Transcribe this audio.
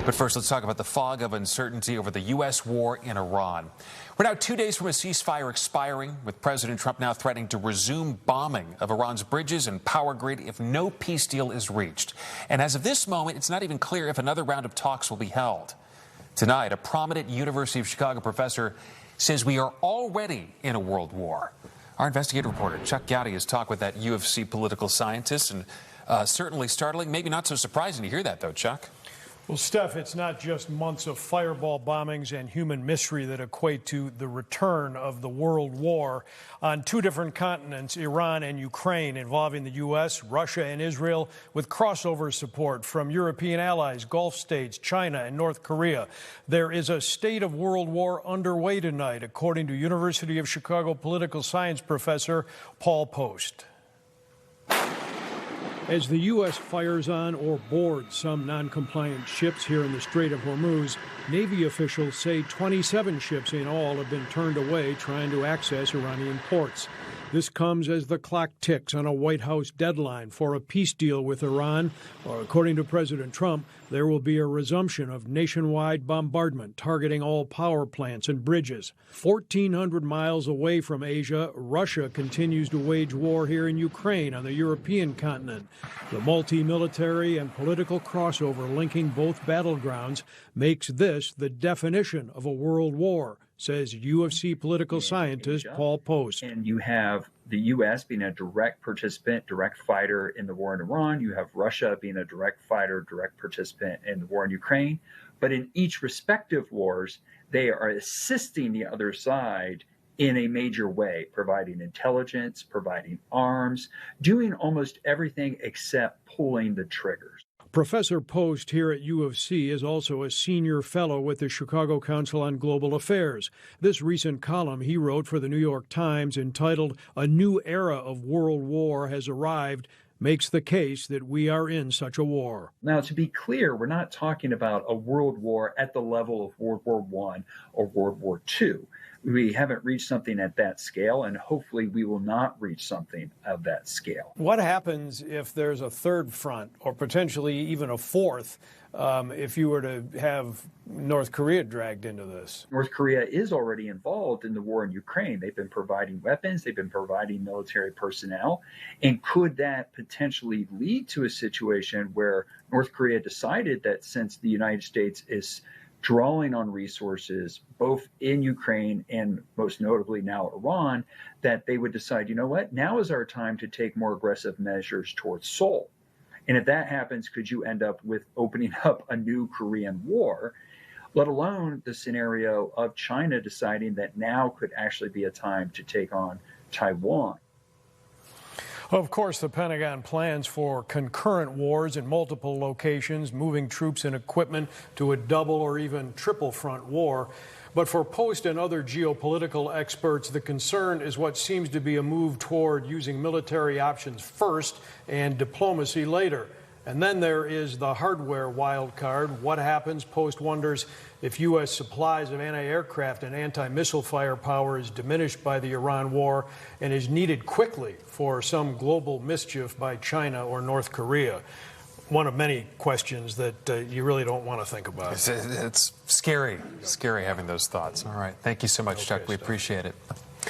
But first, let's talk about the fog of uncertainty over the U.S. war in Iran. We're now 2 days from a ceasefire expiring, with President Trump now threatening to resume bombing of Iran's bridges and power grid if no peace deal is reached. And as of this moment, it's not even clear if another round of talks will be held. Tonight, a prominent University of Chicago professor says we are already in a world war. Our investigative reporter, Chuck Goudie, has talked with that U of C political scientist, and certainly startling, maybe not so surprising to hear that, though, Chuck. Well, Steph, it's not just months of fireball bombings and human misery that equate to the return of the world war on two different continents, Iran and Ukraine, involving the U.S., Russia, and Israel, with crossover support from European allies, Gulf states, China, and North Korea. There is a state of world war underway tonight, according to University of Chicago political science professor Paul Post. As the U.S. fires on or boards some non-compliant ships here in the Strait of Hormuz, Navy officials say 27 ships in all have been turned away trying to access Iranian ports. This comes as the clock ticks on a White House deadline for a peace deal with Iran, or according to President Trump, there will be a resumption of nationwide bombardment targeting all power plants and bridges. 1,400 miles away from Asia, Russia continues to wage war here in Ukraine on the European continent. The multi-military and political crossover linking both battlegrounds makes this the definition of a world war, says U of C political scientist Paul Post. And you have the U.S. being a direct participant, direct fighter in the war in Iran. You have Russia being a direct fighter, direct participant in the war in Ukraine. But in each respective wars, they are assisting the other side in a major way, providing intelligence, providing arms, doing almost everything except pulling the triggers. Professor Post here at U of C is also a senior fellow with the Chicago Council on Global Affairs. This recent column he wrote for the New York Times, entitled "A New Era of World War Has Arrived," makes the case that we are in such a war. Now, to be clear, we're not talking about a world war at the level of World War I or World War II. We haven't reached something at that scale, and hopefully we will not reach something of that scale. What happens if there's a third front, or potentially even a fourth, if you were to have North Korea dragged into this? North Korea is already involved in the war in Ukraine. They've been providing weapons, they've been providing military personnel, and could that potentially lead to a situation where North Korea decided that since the United States is drawing on resources, both in Ukraine and most notably now Iran, that they would decide, you know what, now is our time to take more aggressive measures towards Seoul. And if that happens, could you end up with opening up a new Korean war, let alone the scenario of China deciding that now could actually be a time to take on Taiwan. Of course, the Pentagon plans for concurrent wars in multiple locations, moving troops and equipment to a double or even triple front war. But for Post and other geopolitical experts, the concern is what seems to be a move toward using military options first and diplomacy later. And then there is the hardware wild card. What happens? Post wonders if U.S. supplies of anti-aircraft and anti-missile firepower is diminished by the Iran war and is needed quickly for some global mischief by China or North Korea. One of many questions that you really don't want to think about. It's scary having those thoughts. All right. Thank you so much, Chuck. We appreciate it.